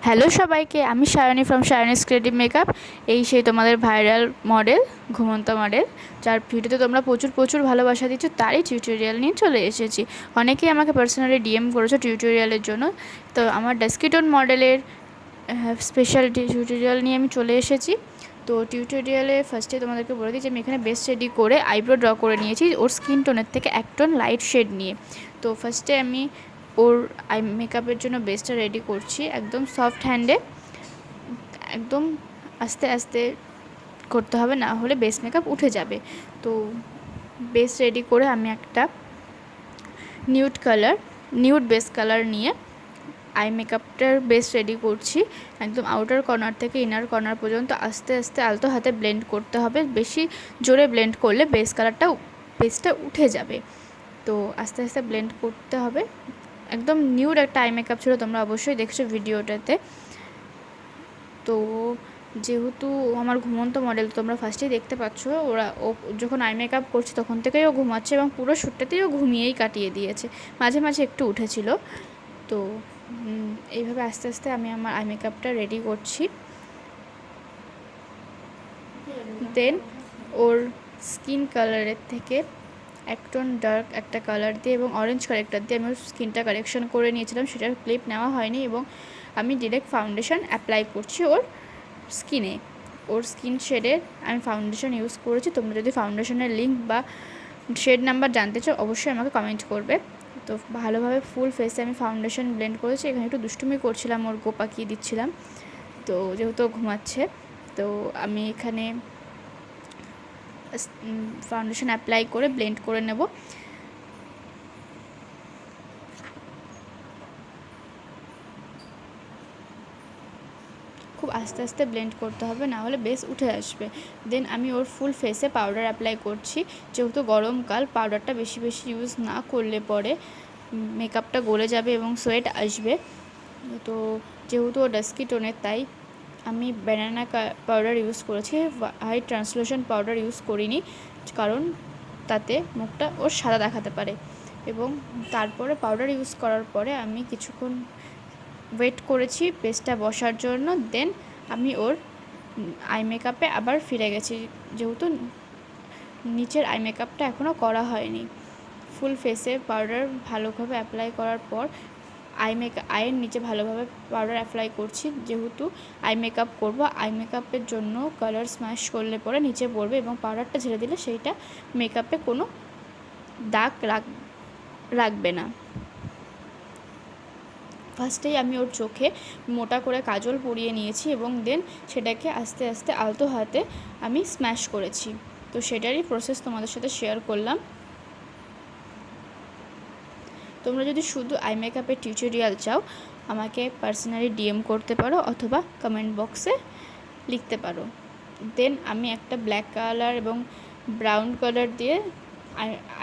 Hello সবাইকে, আমি Sayani from সায়নীস creative makeup. এই সেই তোমাদের ভাইরাল মডেল, ঘুমন্ত মডেল, যার ভিডিওতে তোমরা প্রচুর প্রচুর ভালোবাসা দিচ্ছ, তারই টিউটোরিয়াল নিয়ে চলে এসেছি। অনেকেই আমাকে পার্সোনালি ডিএম করেছো টিউটোরিয়ালের জন্য। তো আমার ডেস্কিটোন মডেলের স্পেশাল টিউটোরিয়াল নিয়ে আমি চলে এসেছি। তো টিউটোরিয়ালে ফার্স্টে তোমাদেরকে বলে দিই যে আমি এখানে বেস রেডি করে আইব্রো ড্র করে নিয়েছি ওর স্কিন টোনের থেকে এক টোন লাইট শেড নিয়ে। তো ফার্স্টে আমি ওর আই মেকআপের জন্য বেসটা রেডি করছি একদম সফট হ্যান্ডে, একদম আস্তে আস্তে করতে হবে, না হলে বেস মেকআপ উঠে যাবে। তো বেস রেডি করে আমি একটা নিউড বেস কালার নিয়ে আই মেকআপটার বেস রেডি করছি। একদম আউটার কর্নার থেকে ইনার কর্নার পর্যন্ত আস্তে আস্তে আলতো হাতে ব্লেন্ড করতে হবে। বেশি জোরে ব্লেন্ড করলে বেসটা উঠে যাবে। তো আস্তে আস্তে ব্লেন্ড করতে হবে। একদম নিউড একটা আই মেকআপ ছিল, তোমরা অবশ্যই দেখছো ভিডিওটাতে। তো যেহেতু আমার ঘুমন্ত মডেল, তোমরা ফার্স্টেই দেখতে পাচ্ছ ও যখন আই মেকআপ করছে তখন থেকেই ও ঘুমাচ্ছে এবং পুরো শ্যুটটাতেই ও ঘুমিয়েই কাটিয়ে দিয়েছে, মাঝে মাঝে একটু উঠেছিল। তো এইভাবে আস্তে আস্তে আমি আমার আই মেকআপটা রেডি করছি। দেন ওর স্কিন কালারের থেকে এক টোন ডার্ক একটা কালার দিয়ে এবং অরেঞ্জ কারেক্টার দিয়ে আমি ওর স্কিনটা কারেকশন করে নিয়েছিলাম, সেটার ক্লিপ নেওয়া হয়নি, এবং আমি ডিরেক্ট ফাউন্ডেশন অ্যাপ্লাই করছি ওর স্কিনে। ওর স্কিন শেডের আমি ফাউন্ডেশন ইউজ করেছি। তোমরা যদি ফাউন্ডেশনের লিঙ্ক বা শেড নাম্বার জানতে চাও অবশ্যই আমাকে কমেন্ট করবে। তো ভালোভাবে ফুল ফেসে আমি ফাউন্ডেশন ব্লেন্ড করেছি। এখানে একটু দুষ্টুমি করছিলাম, ওর গো পাকিয়ে দিচ্ছিলাম। তো যেহেতু ঘুমাচ্ছে, তো আমি এখানে ফাউন্ডেশন অ্যাপ্লাই করে ব্লেন্ড করে নেব। খুব আস্তে আস্তে ব্লেন্ড করতে হবে, না হলে বেস উঠে আসবে। দেন আমি ওর ফুল ফেসে পাউডার অ্যাপ্লাই করছি। যেহেতু গরমকাল, পাউডারটা বেশি বেশি ইউজ না করলে পরে মেকআপটা গলে যাবে এবং সোয়েট আসবে। তো যেহেতু ও ডাস্কি টোনের, তাই আমি ব্যানানা পাউডার ইউজ করেছি, হাই ট্রান্সলুশন পাউডার ইউজ করিনি, কারণ তাতে মুখটা ওর সাদা দেখাতে পারে। এবং তারপরে পাউডার ইউজ করার পরে আমি কিছুক্ষণ ওয়েট করেছি পেস্টটা বসার জন্য। দেন আমি ওর আই মেকআপে আবার ফিরে গেছি, যেহেতু নিচের আই মেকআপটা এখনও করা হয়নি। ফুল ফেসে পাউডার ভালোভাবে অ্যাপ্লাই করার পর আইয়ের নিচে ভালোভাবে পাউডার অ্যাপ্লাই করছি। যেহেতু আই মেকআপ করবো, আই মেকআপের জন্য কালার স্ম্যাশ করলে পরে নিচে পড়বে এবং পাউডারটা ঝেড়ে দিলে সেইটা মেকআপে কোনো দাগ রাখবে না। ফার্স্টেই আমি ওর চোখে মোটা করে কাজল পরিয়ে নিয়েছি এবং দেন সেটাকে আস্তে আস্তে আলতো হাতে আমি স্ম্যাশ করেছি। তো সেটারই প্রসেস তোমাদের সাথে শেয়ার করলাম। তোমরা যদি শুধু আই মেকআপের টিউটোরিয়াল চাও আমাকে পার্সোনালি ডিএম করতে পারো অথবা কমেন্ট বক্সে লিখতে পারো। দেন আমি একটা ব্ল্যাক কালার এবং ব্রাউন কালার দিয়ে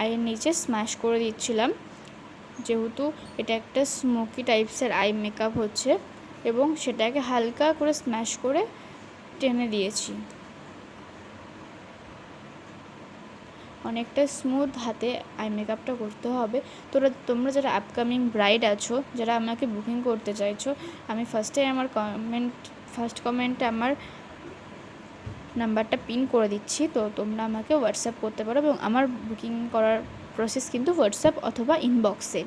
আইয়ের নিচে স্ম্যাশ করে দিচ্ছিলাম, যেহেতু এটা একটা স্মোকি টাইপসের আই মেকআপ হচ্ছে, এবং সেটাকে হালকা করে স্ম্যাশ করে টেনে দিয়েছি। অনেকটা স্মুথ হাতে আই মেকআপটা করতে হবে। তোমরা যারা আপকামিং ব্রাইড আছো, যারা আমাকে বুকিং করতে চাইছো, আমি ফার্স্ট কমেন্টে আমার নাম্বারটা পিন করে দিচ্ছি। তো তোমরা আমাকে হোয়াটসঅ্যাপ করতে পারো এবং আমার বুকিং করার প্রসেস কিন্তু হোয়াটসঅ্যাপ অথবা ইনবক্সে।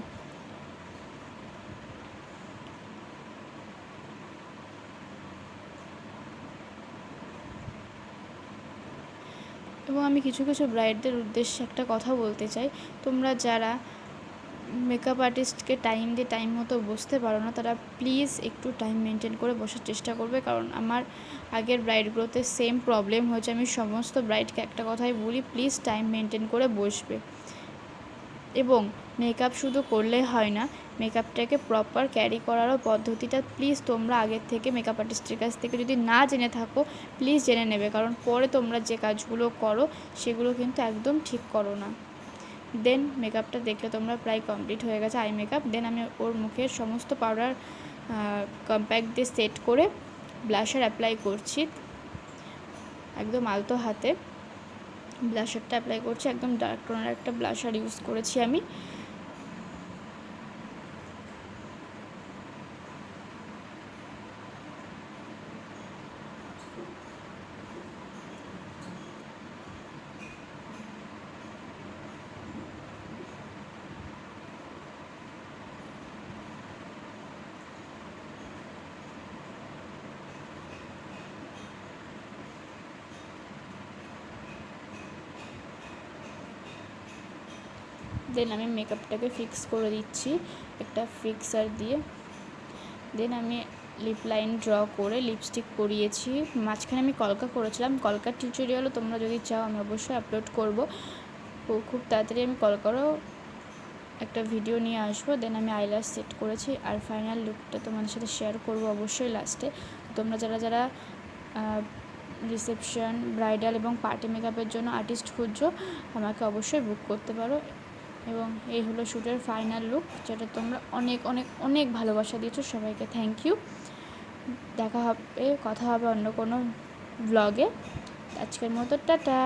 এবং আমি কিছু কিছু ব্রাইডদের উদ্দেশ্যে একটা কথা বলতে চাই, তোমরা যারা মেকআপ আর্টিস্টকে টাইম দিয়ে টাইম মতো বসতে পারো না, তারা প্লিজ একটু টাইম মেনটেন করে বসার চেষ্টা করবে, কারণ আমার আগের ব্রাইডগুলোতে সেম প্রবলেম হয়েছে। আমি সমস্ত ব্রাইডকে একটা কথাই বলি, প্লিজ টাইম মেনটেন করে বসবে। এবং মেকআপ শুধু করলে হয় না, মেকআপটাকে প্রপার ক্যারি করারও পদ্ধতিটা প্লিজ তোমরা আগের থেকে মেকআপ আর্টিস্টের কাছ থেকে যদি না জেনে থাকো প্লিজ জেনে নেবে, কারণ পরে তোমরা যে কাজগুলো করো সেগুলো কিন্তু একদম ঠিক করো না। দেন মেকআপটা দেখলে তোমরা প্রায় কমপ্লিট হয়ে গেছে আই মেকআপ। দেন আমি ওর মুখের সমস্ত পাউডার কম্প্যাক্ট দিয়ে সেট করে ব্লাশার অ্যাপ্লাই করছি। একদম আলতো হাতে ব্লাশারটা অ্যাপ্লাই করছি, একদম ডার্ক টোনের একটা ব্লাশার ইউজ করেছি আমি। দেন আমি মেকআপটাকে ফিক্স করে দিচ্ছি একটা ফিক্সার দিয়ে। দেন আমি লিপ লাইন ড্র করে লিপস্টিক পরিয়েছি। মাঝখানে আমি কলকা করেছিলাম, কলকার টিউটোরিয়ালও তোমরা যদি চাও আমি অবশ্যই আপলোড করব। খুব তাড়াতাড়ি আমি কলকারও একটা ভিডিও নিয়ে আসবো। দেন আমি আইল্যাশ সেট করেছি, আর ফাইনাল লুকটা তোমাদের সাথে শেয়ার করব অবশ্যই লাস্টে। তোমরা যারা যারা রিসেপশন, ব্রাইডাল এবং পার্টি মেকআপের জন্য আর্টিস্ট খুঁজছো আমাকে অবশ্যই বুক করতে পারো। এবং এই হলো শ্যুটের ফাইনাল লুক, যেটা তোমরা অনেক অনেক অনেক ভালোবাসা দিয়েছো। সবাইকে থ্যাংক ইউ। দেখা হবে, কথা হবে অন্য কোনো ব্লগে। আজকের মতো টাটা।